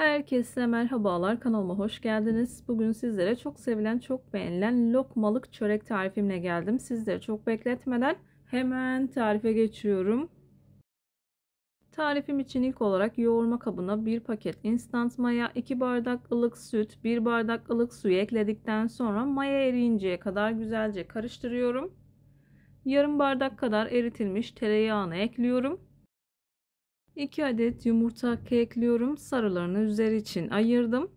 Herkese merhabalar, kanalıma hoş geldiniz. Bugün sizlere çok sevilen, çok beğenilen lokmalık çörek tarifimle geldim. Sizleri çok bekletmeden hemen tarife geçiyorum. Tarifim için ilk olarak yoğurma kabına 1 paket instant maya, 2 bardak ılık süt, 1 bardak ılık suyu ekledikten sonra maya eriyinceye kadar güzelce karıştırıyorum. Yarım bardak kadar eritilmiş tereyağını ekliyorum. 2 adet yumurta ekliyorum. Sarılarını üzeri için ayırdım.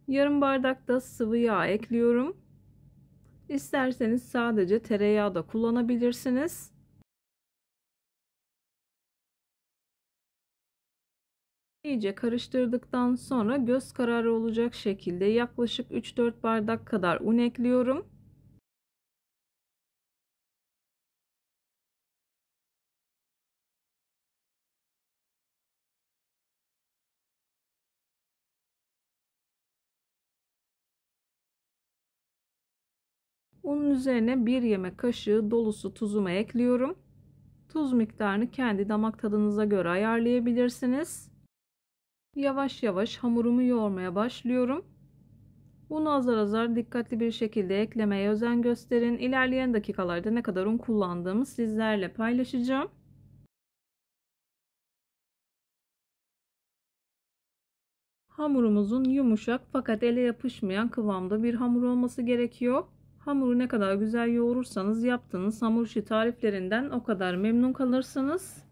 Yarım bardak da sıvı yağ ekliyorum. İsterseniz sadece tereyağı da kullanabilirsiniz. İyice karıştırdıktan sonra göz kararı olacak şekilde yaklaşık 3-4 bardak kadar un ekliyorum. Unun üzerine 1 yemek kaşığı dolusu tuzumu ekliyorum. Tuz miktarını kendi damak tadınıza göre ayarlayabilirsiniz. Yavaş yavaş hamurumu yoğurmaya başlıyorum. Unu azar azar dikkatli bir şekilde eklemeye özen gösterin. İlerleyen dakikalarda ne kadar un kullandığımı sizlerle paylaşacağım. Hamurumuzun yumuşak fakat ele yapışmayan kıvamda bir hamur olması gerekiyor. Hamuru ne kadar güzel yoğurursanız yaptığınız hamur işi tariflerinden o kadar memnun kalırsınız.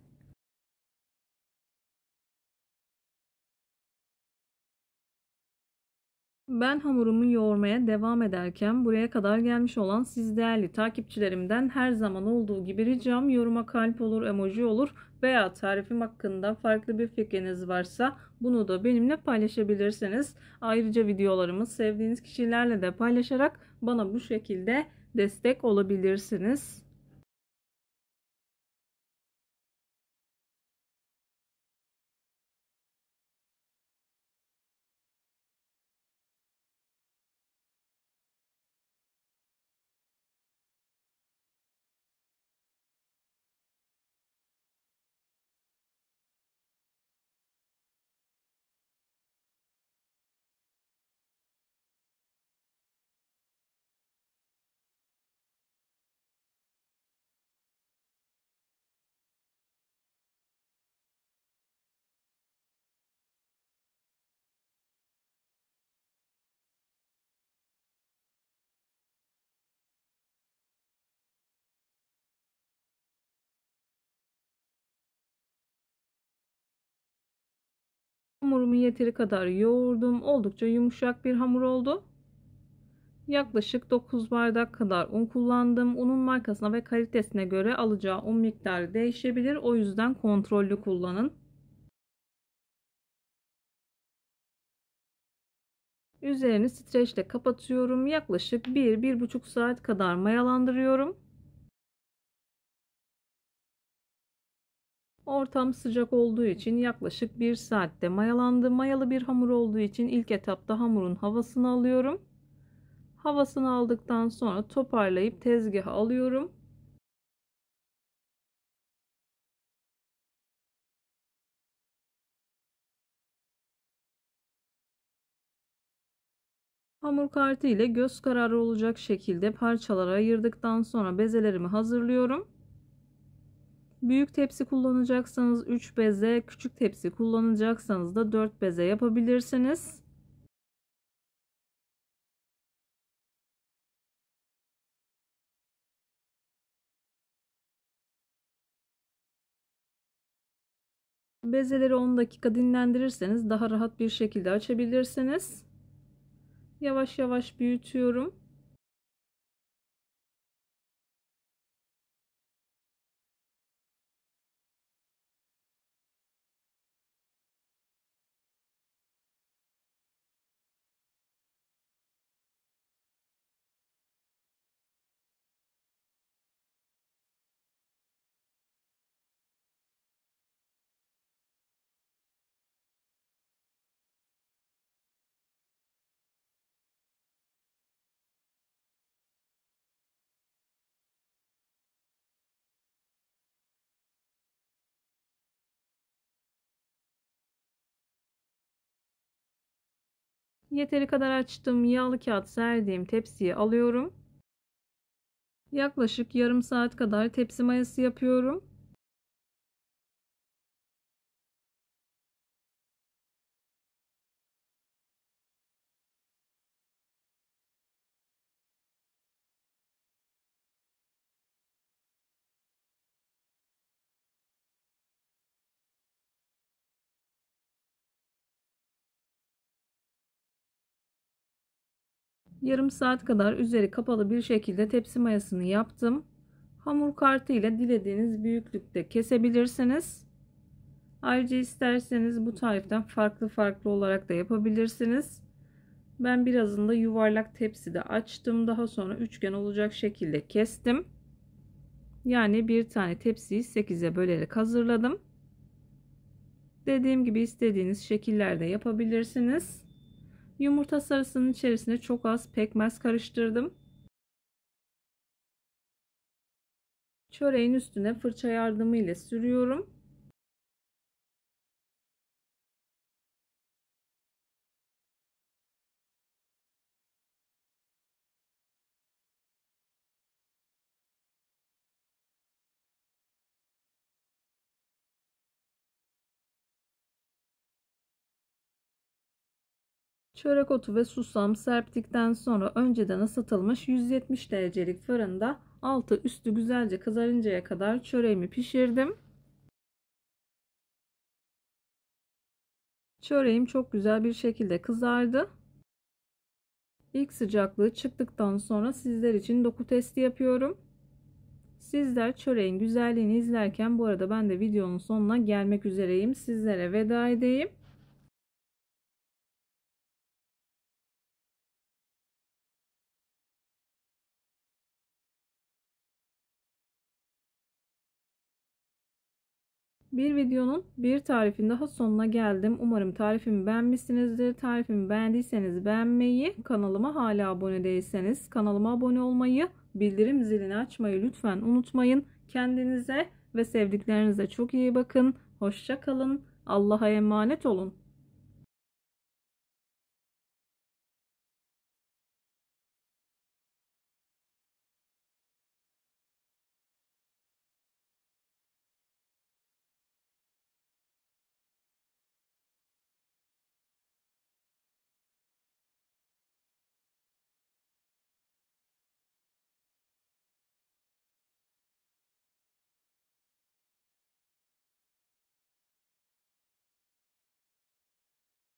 Ben hamurumu yoğurmaya devam ederken buraya kadar gelmiş olan siz değerli takipçilerimden her zaman olduğu gibi ricam yoruma kalp olur, emoji olur veya tarifim hakkında farklı bir fikriniz varsa bunu da benimle paylaşabilirsiniz. Ayrıca videolarımı sevdiğiniz kişilerle de paylaşarak bana bu şekilde destek olabilirsiniz. Hamurumu yeteri kadar yoğurdum. Oldukça yumuşak bir hamur oldu. Yaklaşık 9 bardak kadar un kullandım. Unun markasına ve kalitesine göre alacağı un miktarı değişebilir. O yüzden kontrollü kullanın. Üzerini streçle kapatıyorum. Yaklaşık 1-1,5 saat kadar mayalandırıyorum. Ortam sıcak olduğu için yaklaşık 1 saatte mayalandı. Mayalı bir hamur olduğu için ilk etapta hamurun havasını alıyorum. Havasını aldıktan sonra toparlayıp tezgaha alıyorum. Hamur kartı ile göz kararı olacak şekilde parçalara ayırdıktan sonra bezelerimi hazırlıyorum. Büyük tepsi kullanacaksanız 3 beze, küçük tepsi kullanacaksanız da 4 beze yapabilirsiniz. Bezeleri 10 dakika dinlendirirseniz daha rahat bir şekilde açabilirsiniz. Yavaş yavaş büyütüyorum. Yeteri kadar açtım. Yağlı kağıt serdiğim tepsiye alıyorum. Yaklaşık yarım saat kadar tepsi mayası yapıyorum. Yarım saat kadar üzeri kapalı bir şekilde tepsi mayasını yaptım. Hamur kartı ile dilediğiniz büyüklükte kesebilirsiniz. Ayrıca isterseniz bu tariften farklı farklı olarak da yapabilirsiniz. Ben birazını da yuvarlak tepside açtım. Daha sonra üçgen olacak şekilde kestim. Yani bir tane tepsiyi 8'e bölerek hazırladım. Dediğim gibi istediğiniz şekillerde yapabilirsiniz. Yumurta sarısının içerisine çok az pekmez karıştırdım. Çöreğin üstüne fırça yardımıyla sürüyorum. Çörek otu ve susam serptikten sonra önceden ısıtılmış 170 derecelik fırında altı üstü güzelce kızarıncaya kadar çöreğimi pişirdim. Çöreğim çok güzel bir şekilde kızardı. İlk sıcaklığı çıktıktan sonra sizler için doku testi yapıyorum. Sizler çöreğin güzelliğini izlerken bu arada ben de videonun sonuna gelmek üzereyim. Sizlere veda edeyim. Bir videonun bir tarifin daha sonuna geldim. Umarım tarifimi beğenmişsinizdir. Tarifimi beğendiyseniz beğenmeyi, kanalıma hala abone değilseniz kanalıma abone olmayı, bildirim zilini açmayı lütfen unutmayın. Kendinize ve sevdiklerinize çok iyi bakın. Hoşça kalın. Allah'a emanet olun.